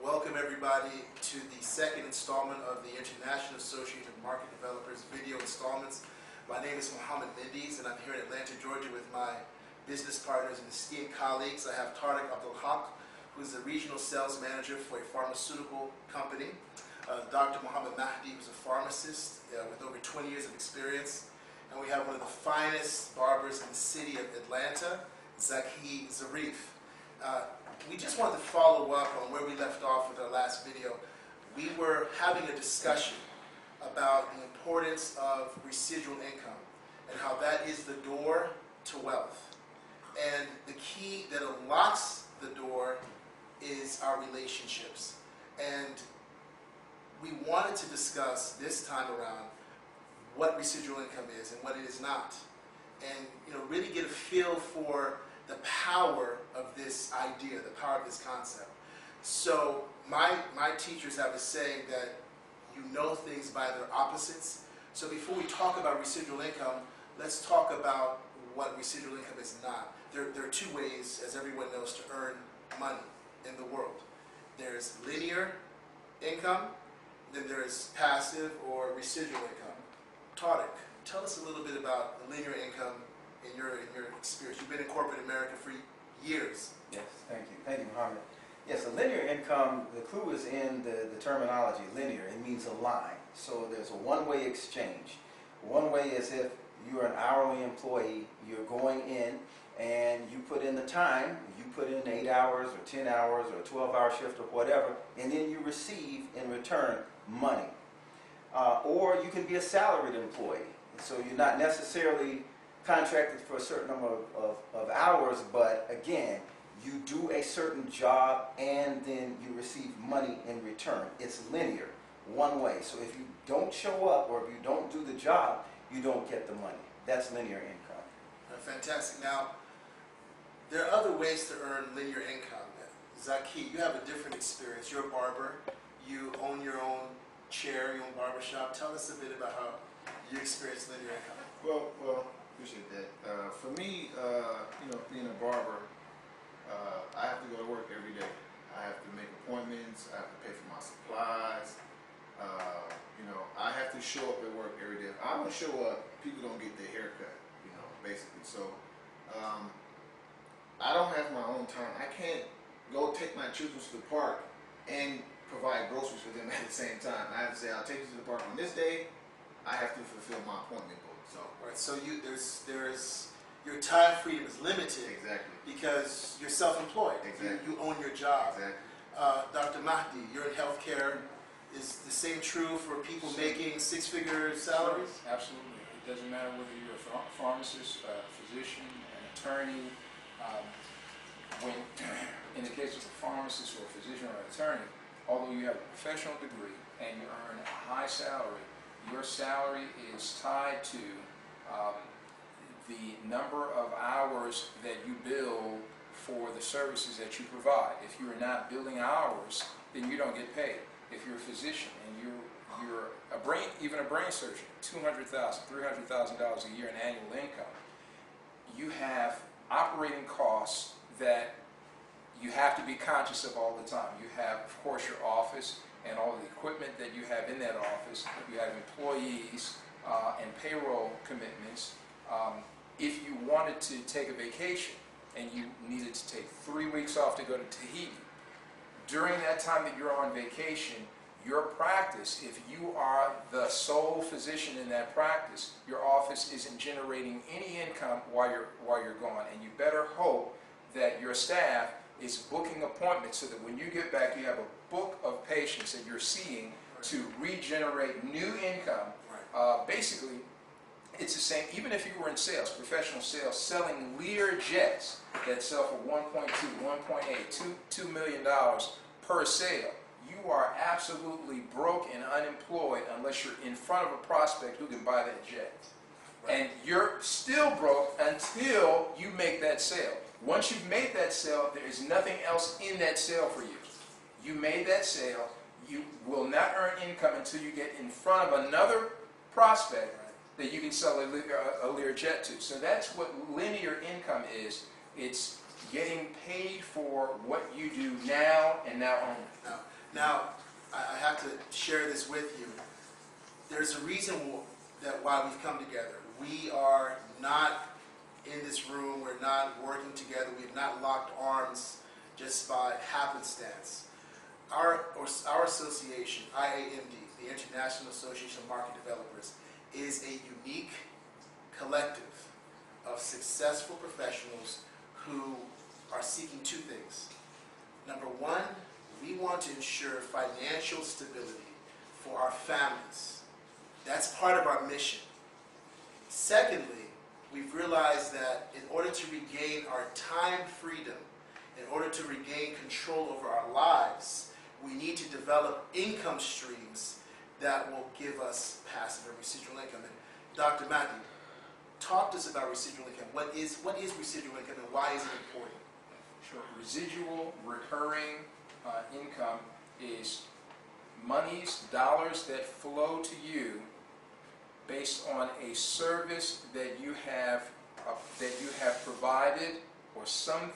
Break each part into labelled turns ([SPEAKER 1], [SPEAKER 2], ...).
[SPEAKER 1] Welcome everybody to the second installment of the International Association of Market Developers video installments. My name is Mohammed Mendes and I'm here in Atlanta, Georgia with my business partners and esteemed colleagues. I have Tariq Abdul Haq, who is the Regional Sales Manager for a pharmaceutical company. Dr. Muhammad Mahdi, who's a pharmacist with over 20 years of experience. And we have one of the finest barbers in the city of Atlanta, Zaki Zarif. We just wanted to follow up on where we left off with our last video. We were having a discussion about the importance of residual income and how that is the door to wealth. And the key that unlocks the door is our relationships. And we wanted to discuss this time around what residual income is and what it is not. And really get a feel for the power of this idea, the power of this concept. So my teachers have a saying that you know things by their opposites. So before we talk about residual income, let's talk about what residual income is not. There are two ways, as everyone knows, to earn money in the world. There's linear income, then there's passive or residual income. Tariq, tell us a little bit about linear income in your experience. You've been in corporate America for years.
[SPEAKER 2] Yes, thank you. Thank you, Muhammad. Yes, a linear income, the clue is in the terminology, linear. It means a line. So there's a one-way exchange. One way is if you're an hourly employee, you're going in and you put in the time, you put in 8 hours or 10 hours or a 12-hour shift or whatever, and then you receive in return money. Or you can be a salaried employee. So you're not necessarily contracted for a certain number of hours, but again, you do a certain job and then you receive money in return. It's linear, one way. So if you don't show up or if you don't do the job, you don't get the money. That's linear income.
[SPEAKER 1] Fantastic. Now, there are other ways to earn linear income. Zaki, you have a different experience. You're a barber. You own your own chair, your own barbershop. Tell us a bit about how you experience linear income.
[SPEAKER 3] Well, appreciate that. For me, being a barber, I have to go to work every day. I have to make appointments. I have to pay for my supplies. I have to show up at work every day. If I don't show up, people don't get their haircut. Basically. So I don't have my own time. I can't go take my children to the park and provide groceries for them at the same time. I have to say, I'll take you to the park on this day. I have to fulfill my appointment book. So
[SPEAKER 1] right. So there's your time freedom is limited.
[SPEAKER 3] Exactly. Because
[SPEAKER 1] you're self-employed.
[SPEAKER 3] Exactly.
[SPEAKER 1] You own your job.
[SPEAKER 3] Exactly.
[SPEAKER 1] Dr. Mahdi, you're in healthcare. Is the same true for people making six-figure salaries?
[SPEAKER 4] Sure. Absolutely. It doesn't matter whether you're a pharmacist, a physician, an attorney. In the case of a pharmacist or a physician or an attorney, although you have a professional degree and you earn a high salary, your salary is tied to the number of hours that you bill for the services that you provide. If you are not billing hours, then you don't get paid. If you're a physician and you're even a brain surgeon, $200,000, $300,000 a year in annual income, you have operating costs that you have to be conscious of all the time. You have, of course, your office and all the equipment that you have in that office. You have employees and payroll commitments. If you wanted to take a vacation and you needed to take 3 weeks off to go to Tahiti, during that time that you're on vacation, your practice, if you are the sole physician in that practice, your office isn't generating any income while you're gone. And you better hope that your staff is booking appointments so that when you get back, you have a book of patients that you're seeing to regenerate new income. Basically, it's the same, even if you were in sales, professional sales, selling Lear jets that sell for $1.2, $1.8, $2 million per sale. You are absolutely broke and unemployed unless you're in front of a prospect who can buy that jet. And you're still broke until you make that sale. Once you've made that sale, there is nothing else in that sale for you. You made that sale. You will not earn income until you get in front of another prospect that you can sell a Lear jet to. So that's what linear income is. It's getting paid for what you do now and now only.
[SPEAKER 1] Now, Now, I have to share this with you. There's a reason why we've come together. We are not in this room, we're not working together, we've not locked arms just by happenstance. Our association, IAMD, the International Association of Market Developers, is a unique collective of successful professionals who are seeking two things. Number one, we want to ensure financial stability for our families. That's part of our mission. Secondly, we've realized that in order to regain our time freedom, in order to regain control over our lives, we need to develop income streams that will give us passive or residual income. And Dr. Matthew, talk to us about residual income. What is residual income and why is it important?
[SPEAKER 4] Sure. Residual recurring income is monies, dollars that flow to you based on a service that you have provided, or some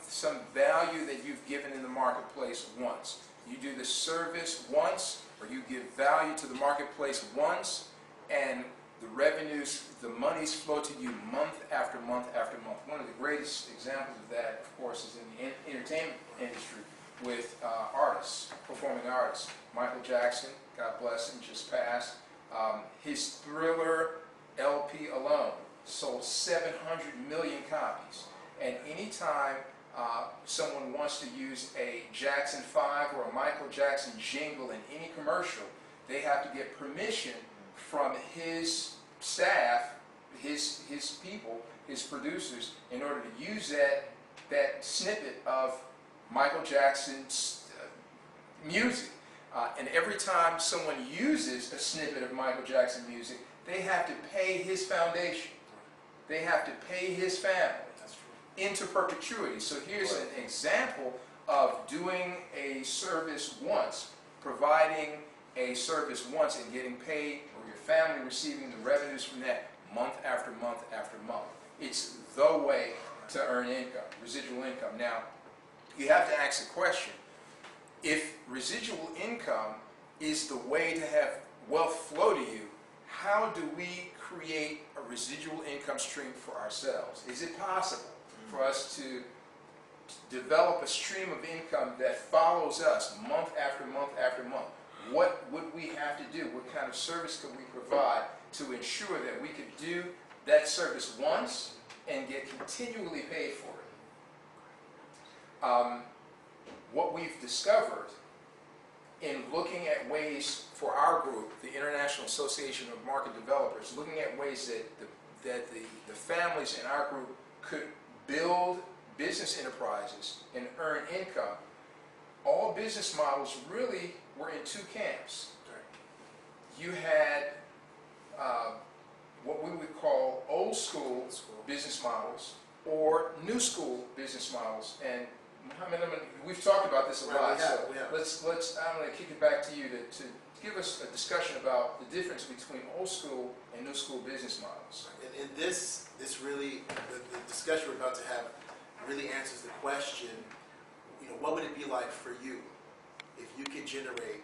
[SPEAKER 4] value that you've given in the marketplace once. You do the service once, or you give value to the marketplace once, and the revenues, the monies flow to you month after month after month. One of the greatest examples of that, of course, is in the entertainment industry with artists, performing artists. Michael Jackson, God bless him, just passed. His Thriller LP alone sold 700 million copies. And anytime someone wants to use a Jackson 5 or a Michael Jackson jingle in any commercial, they have to get permission from his staff, his people, his producers, in order to use that snippet of Michael Jackson's music. And every time someone uses a snippet of Michael Jackson music, they have to pay his foundation. They have to pay his family into perpetuity. So here's an example of doing a service once, providing a service once and getting paid, or your family receiving the revenues from that month after month after month. It's the way to earn income, residual income. Now, you have to ask the question, if residual income is the way to have wealth flow to you, how do we create a residual income stream for ourselves? Is it possible for us to develop a stream of income that follows us month after month after month? What would we have to do? What kind of service could we provide to ensure that we could do that service once and get continually paid for it? What we've discovered in looking at ways for our group, the International Association of Market Developers, looking at ways that the families in our group could build business enterprises and earn income, all business models really were in two camps. You had what we would call old school business models or new school business models. And we've talked about this a lot, so let's I'm going to kick it back to you to give us a discussion about the difference between old school and new school business models.
[SPEAKER 1] And this really, the discussion we're about to have really answers the question, what would it be like for you if you could generate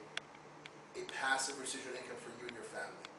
[SPEAKER 1] a passive residual income for you and your family?